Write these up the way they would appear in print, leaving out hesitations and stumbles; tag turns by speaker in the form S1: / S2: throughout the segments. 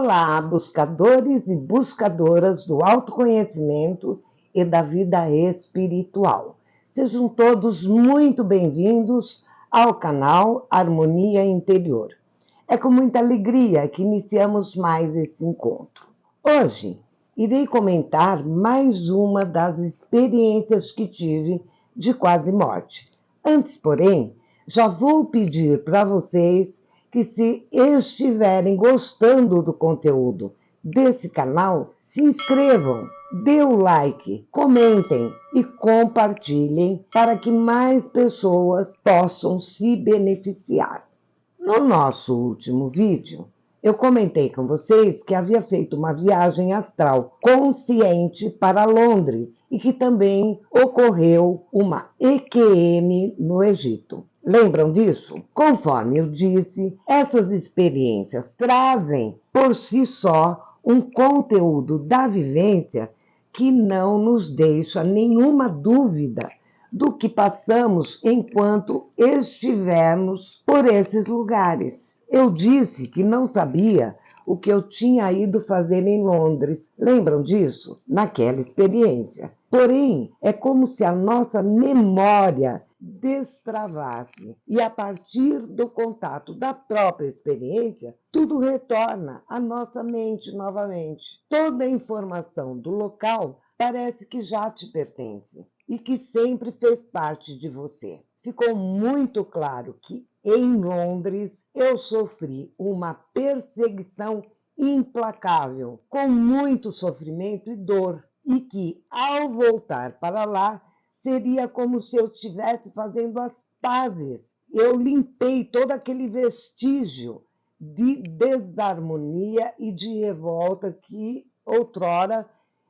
S1: Olá, buscadores e buscadoras do autoconhecimento e da vida espiritual. Sejam todos muito bem-vindos ao canal Harmonia Interior. É com muita alegria que iniciamos mais esse encontro. Hoje, irei comentar mais uma das experiências que tive de quase morte. Antes, porém, já vou pedir para vocês que, se estiverem gostando do conteúdo desse canal, se inscrevam, dê o like, comentem e compartilhem para que mais pessoas possam se beneficiar. No nosso último vídeo, eu comentei com vocês que havia feito uma viagem astral consciente para Londres e que também ocorreu uma EQM no Egito. Lembram disso? Conforme eu disse, essas experiências trazem por si só um conteúdo da vivência que não nos deixa nenhuma dúvida do que passamos enquanto estivermos por esses lugares. Eu disse que não sabia o que eu tinha ido fazer em Londres. Lembram disso? Naquela experiência. Porém, é como se a nossa memória destravasse e, a partir do contato da própria experiência, tudo retorna à nossa mente novamente. Toda a informação do local parece que já te pertence e que sempre fez parte de você. Ficou muito claro que em Londres eu sofri uma perseguição implacável, com muito sofrimento e dor, e que, ao voltar para lá, seria como se eu estivesse fazendo as pazes. Eu limpei todo aquele vestígio de desarmonia e de revolta que outrora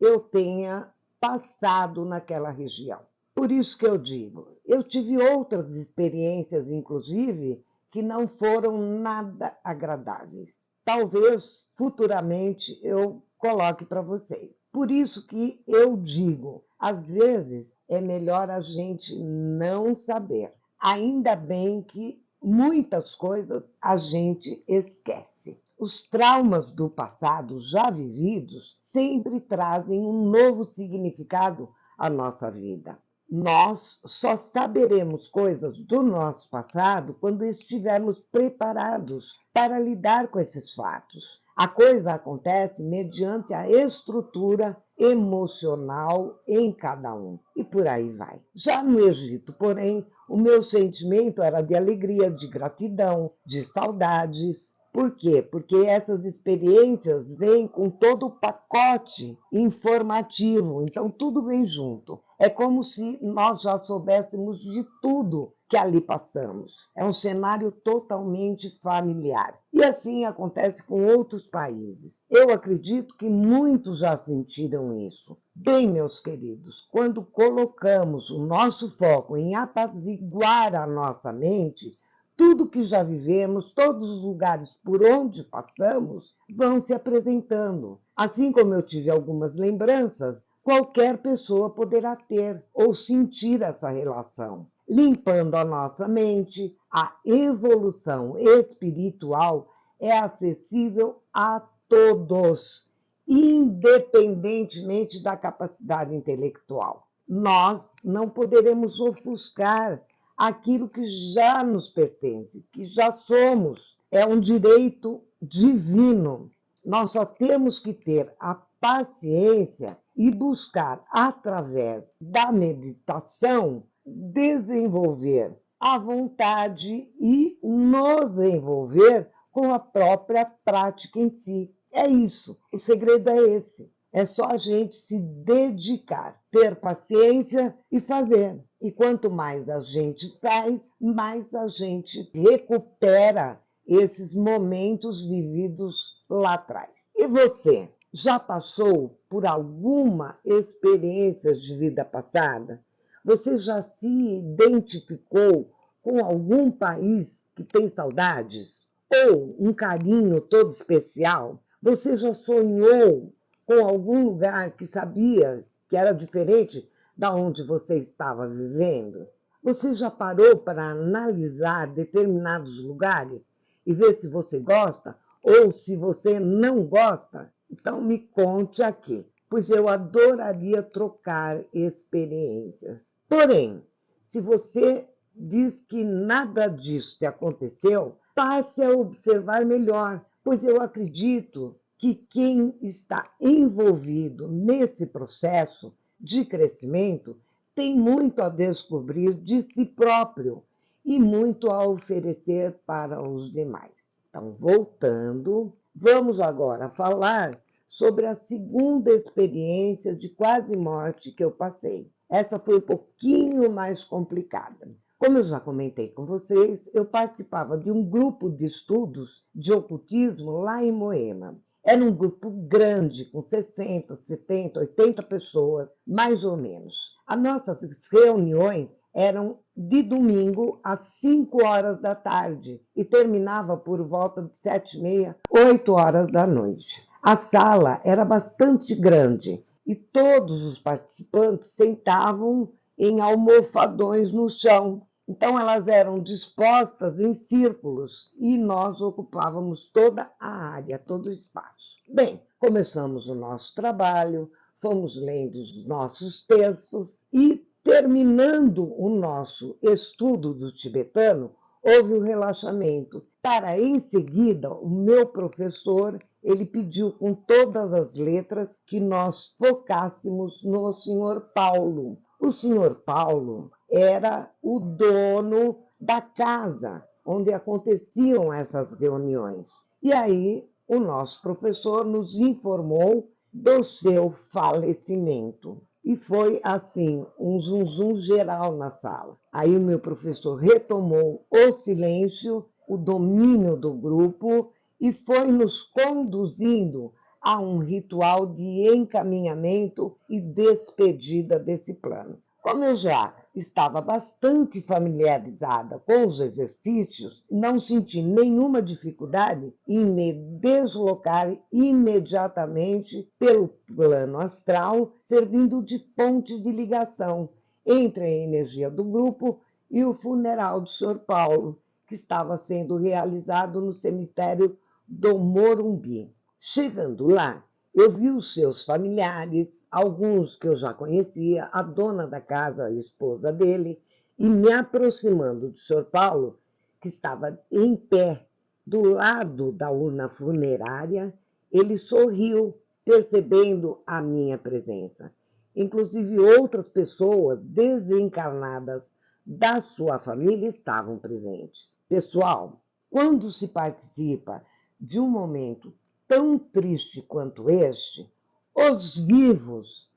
S1: eu tenha passado naquela região. Por isso que eu digo, eu tive outras experiências, inclusive, que não foram nada agradáveis. Talvez futuramente eu coloque para vocês. Por isso que eu digo, às vezes é melhor a gente não saber. Ainda bem que muitas coisas a gente esquece. Os traumas do passado já vividos sempre trazem um novo significado à nossa vida. Nós só saberemos coisas do nosso passado quando estivermos preparados para lidar com esses fatos. A coisa acontece mediante a estrutura emocional em cada um, e por aí vai. Já no Egito, porém, o meu sentimento era de alegria, de gratidão, de saudades. Por quê? Porque essas experiências vêm com todo o pacote informativo, então tudo vem junto. É como se nós já soubéssemos de tudo que ali passamos. É um cenário totalmente familiar. E assim acontece com outros países. Eu acredito que muitos já sentiram isso. Bem, meus queridos, quando colocamos o nosso foco em apaziguar a nossa mente, tudo que já vivemos, todos os lugares por onde passamos, vão se apresentando. Assim como eu tive algumas lembranças, qualquer pessoa poderá ter ou sentir essa relação. Limpando a nossa mente, a evolução espiritual é acessível a todos, independentemente da capacidade intelectual. Nós não poderemos ofuscar aquilo que já nos pertence, que já somos. É um direito divino. Nós só temos que ter a paciência e buscar, através da meditação, desenvolver a vontade e nos envolver com a própria prática em si. É isso. O segredo é esse. É só a gente se dedicar, ter paciência e fazer. E quanto mais a gente faz, mais a gente recupera esses momentos vividos lá atrás. E você, já passou por alguma experiência de vida passada? Você já se identificou com algum país que tem saudades? Ou um carinho todo especial? Você já sonhou com algum lugar que sabia que era diferente da onde você estava vivendo? Você já parou para analisar determinados lugares e ver se você gosta ou se você não gosta, então me conte aqui, pois eu adoraria trocar experiências. Porém, se você diz que nada disso te aconteceu, passe a observar melhor, pois eu acredito que quem está envolvido nesse processo de crescimento tem muito a descobrir de si próprio e muito a oferecer para os demais. Então, voltando, vamos agora falar sobre a segunda experiência de quase morte que eu passei. Essa foi um pouquinho mais complicada. Como eu já comentei com vocês, eu participava de um grupo de estudos de ocultismo lá em Moema. Era um grupo grande, com 60, 70, 80 pessoas, mais ou menos. As nossas reuniões eram de domingo às 5 horas da tarde e terminava por volta de 7h30, 8 horas da noite. A sala era bastante grande e todos os participantes sentavam em almofadões no chão. Então, elas eram dispostas em círculos e nós ocupávamos toda a área, todo o espaço. Bem, começamos o nosso trabalho, fomos lendo os nossos textos e, terminando o nosso estudo do tibetano, houve o relaxamento. Para, em seguida, o meu professor, ele pediu com todas as letras que nós focássemos no Sr. Paulo. O Sr. Paulo era o dono da casa onde aconteciam essas reuniões. E aí o nosso professor nos informou do seu falecimento. E foi assim, um zum geral na sala. Aí o meu professor retomou o silêncio, o domínio do grupo e foi nos conduzindo a um ritual de encaminhamento e despedida desse plano. Como eu já estava bastante familiarizada com os exercícios, não senti nenhuma dificuldade em me deslocar imediatamente pelo plano astral, servindo de ponte de ligação entre a energia do grupo e o funeral do Sr. Paulo, que estava sendo realizado no cemitério do Morumbi. Chegando lá, eu vi os seus familiares, alguns que eu já conhecia, a dona da casa, a esposa dele, e me aproximando do Sr. Paulo, que estava em pé do lado da urna funerária, ele sorriu, percebendo a minha presença. Inclusive, outras pessoas desencarnadas da sua família estavam presentes. Pessoal, quando se participa de um momento tão triste quanto este, os vivos,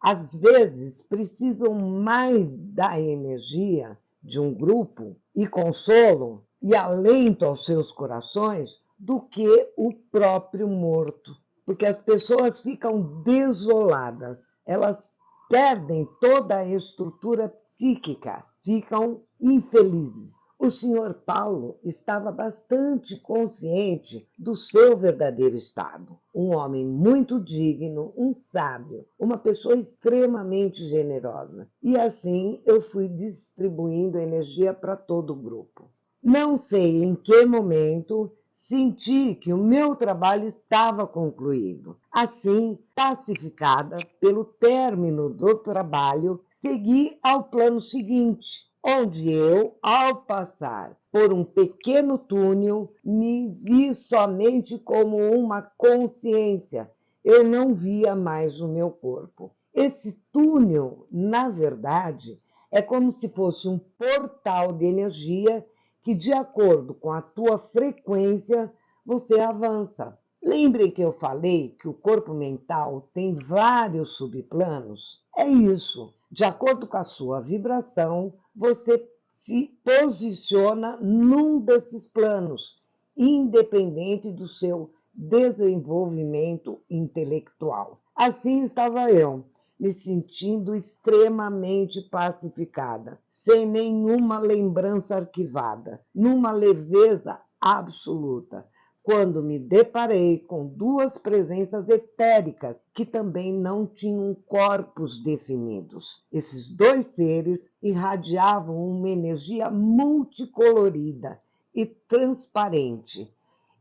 S1: às vezes, precisam mais da energia de um grupo e consolo e alento aos seus corações do que o próprio morto. Porque as pessoas ficam desoladas, elas perdem toda a estrutura psíquica, ficam infelizes. O Sr. Paulo estava bastante consciente do seu verdadeiro estado. Um homem muito digno, um sábio, uma pessoa extremamente generosa. E assim eu fui distribuindo energia para todo o grupo. Não sei em que momento senti que o meu trabalho estava concluído. Assim, pacificada pelo término do trabalho, segui ao plano seguinte, onde eu, ao passar por um pequeno túnel, me vi somente como uma consciência. Eu não via mais o meu corpo. Esse túnel, na verdade, é como se fosse um portal de energia que, de acordo com a tua frequência, você avança. Lembrem que eu falei que o corpo mental tem vários subplanos? É isso. De acordo com a sua vibração, você se posiciona num desses planos, independente do seu desenvolvimento intelectual. Assim estava eu, me sentindo extremamente pacificada, sem nenhuma lembrança arquivada, numa leveza absoluta, quando me deparei com duas presenças etéricas que também não tinham corpos definidos. Esses dois seres irradiavam uma energia multicolorida e transparente.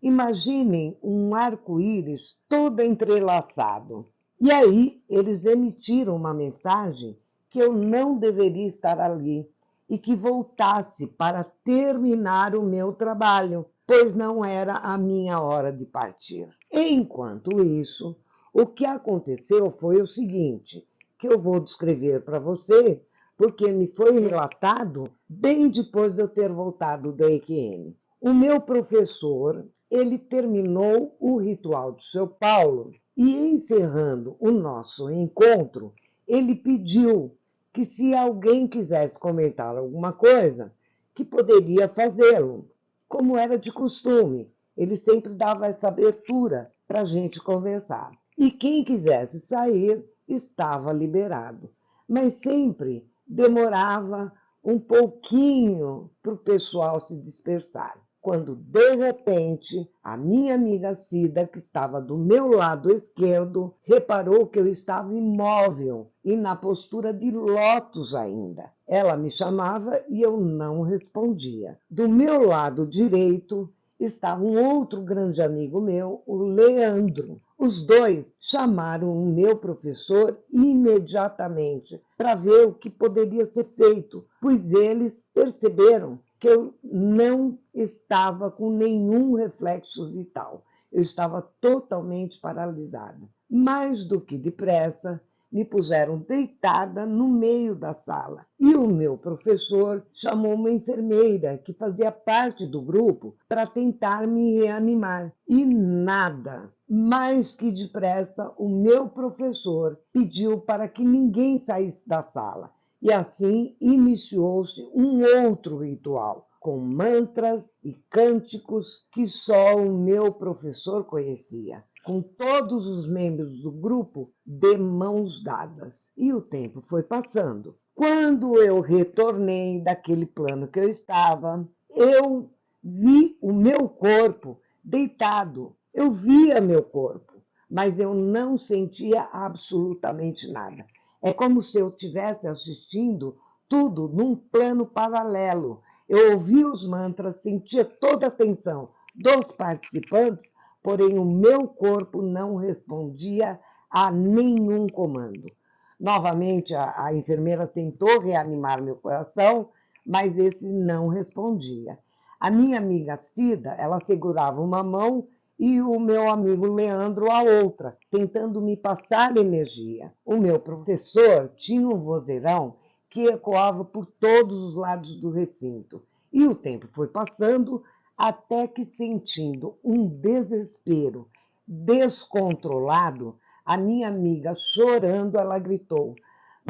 S1: Imaginem um arco-íris todo entrelaçado. E aí eles emitiram uma mensagem que eu não deveria estar ali e que voltasse para terminar o meu trabalho, pois não era a minha hora de partir. Enquanto isso, o que aconteceu foi o seguinte, que eu vou descrever para você, porque me foi relatado bem depois de eu ter voltado da EQM. O meu professor, ele terminou o ritual de São Paulo e, encerrando o nosso encontro, ele pediu que, se alguém quisesse comentar alguma coisa, que poderia fazê-lo, como era de costume. Ele sempre dava essa abertura para a gente conversar. E quem quisesse sair estava liberado. Mas sempre demorava um pouquinho para o pessoal se dispersar. Quando, de repente, a minha amiga Cida, que estava do meu lado esquerdo, reparou que eu estava imóvel e na postura de lótus ainda. Ela me chamava e eu não respondia. Do meu lado direito estava um outro grande amigo meu, o Leandro. Os dois chamaram o meu professor imediatamente para ver o que poderia ser feito, pois eles perceberam que eu não estava com nenhum reflexo vital. Eu estava totalmente paralisada. Mais do que depressa, me puseram deitada no meio da sala. E o meu professor chamou uma enfermeira que fazia parte do grupo para tentar me reanimar. E nada. Mais que depressa, o meu professor pediu para que ninguém saísse da sala. E assim iniciou-se um outro ritual, com mantras e cânticos que só o meu professor conhecia, com todos os membros do grupo de mãos dadas. E o tempo foi passando. Quando eu retornei daquele plano que eu estava, eu vi o meu corpo deitado. Eu via meu corpo, mas eu não sentia absolutamente nada. É como se eu estivesse assistindo tudo num plano paralelo. Eu ouvia os mantras, sentia toda a atenção dos participantes, porém o meu corpo não respondia a nenhum comando. Novamente, a enfermeira tentou reanimar meu coração, mas esse não respondia. A minha amiga Cida, ela segurava uma mão e o meu amigo Leandro a outra, tentando me passar energia. O meu professor tinha um vozeirão que ecoava por todos os lados do recinto. E o tempo foi passando até que, sentindo um desespero descontrolado, a minha amiga, chorando, ela gritou: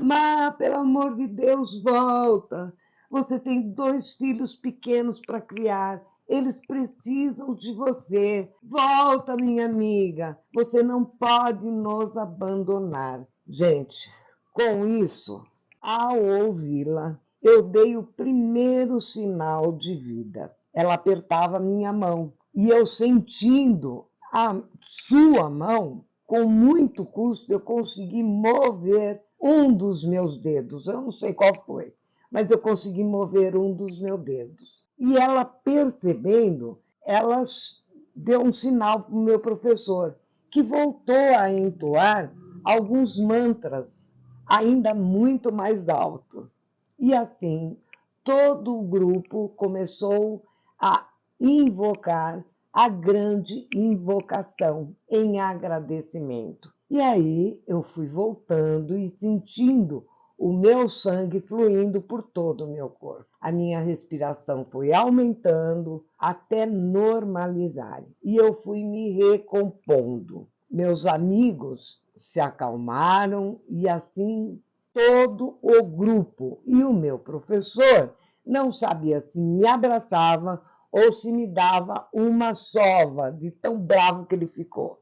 S1: Má, pelo amor de Deus, volta! Você tem 2 filhos pequenos para criar. Eles precisam de você. Volta, minha amiga. Você não pode nos abandonar. Gente, com isso, ao ouvi-la, eu dei o primeiro sinal de vida. Ela apertava minha mão e eu, sentindo a sua mão, com muito custo, eu consegui mover um dos meus dedos. Eu não sei qual foi, mas eu consegui mover um dos meus dedos. E ela, percebendo, ela deu um sinal para o meu professor, que voltou a entoar alguns mantras, ainda muito mais alto. E assim, todo o grupo começou a invocar a grande invocação em agradecimento. E aí eu fui voltando e sentindo o meu sangue fluindo por todo o meu corpo. A minha respiração foi aumentando até normalizar. E eu fui me recompondo. Meus amigos se acalmaram e assim todo o grupo. E o meu professor não sabia se me abraçava ou se me dava uma sova, de tão bravo que ele ficou.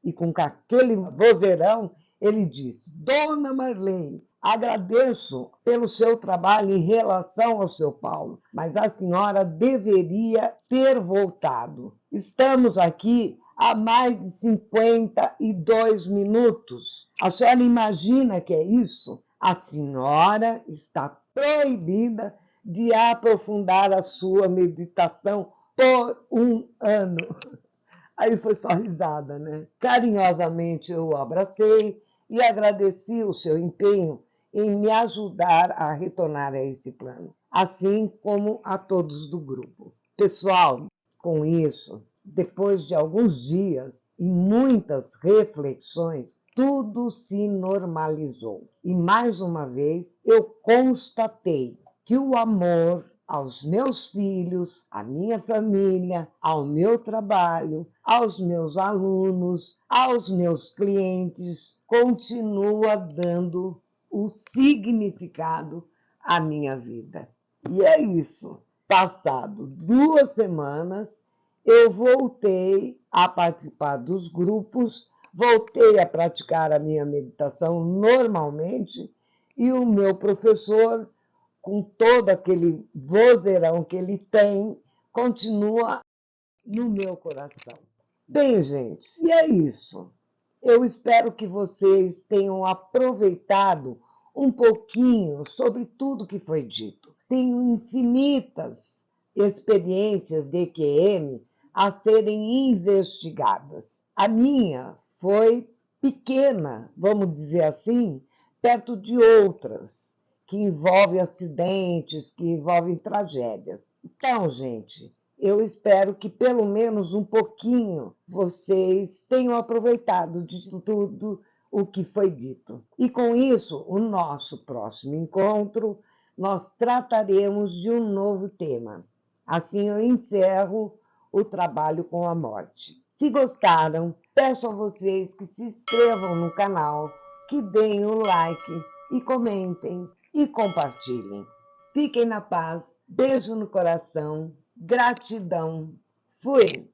S1: E com aquele vozeirão, ele disse: Dona Marlene, agradeço pelo seu trabalho em relação ao seu Paulo, mas a senhora deveria ter voltado. Estamos aqui há mais de 52 minutos. A senhora imagina que é isso? A senhora está proibida de aprofundar a sua meditação por 1 ano. Aí foi só risada, né? Carinhosamente eu o abracei e agradeci o seu empenho em me ajudar a retornar a esse plano, assim como a todos do grupo. Pessoal, com isso, depois de alguns dias e muitas reflexões, tudo se normalizou. E mais uma vez eu constatei que o amor aos meus filhos, à minha família, ao meu trabalho, aos meus alunos, aos meus clientes, continua dando o significado à minha vida. E é isso. Passado 2 semanas, eu voltei a participar dos grupos, voltei a praticar a minha meditação normalmente, e o meu professor, com todo aquele vozeirão que ele tem, continua no meu coração. Bem, gente, e é isso. Eu espero que vocês tenham aproveitado um pouquinho sobre tudo que foi dito. Tenho infinitas experiências de EQM a serem investigadas. A minha foi pequena, vamos dizer assim, perto de outras, que envolvem acidentes, que envolvem tragédias. Então, gente, eu espero que pelo menos um pouquinho vocês tenham aproveitado de tudo o que foi dito. E com isso, o nosso próximo encontro, nós trataremos de um novo tema. Assim eu encerro o trabalho com a morte. Se gostaram, peço a vocês que se inscrevam no canal, que deem um like e comentem e compartilhem. Fiquem na paz, beijo no coração, gratidão. Fui!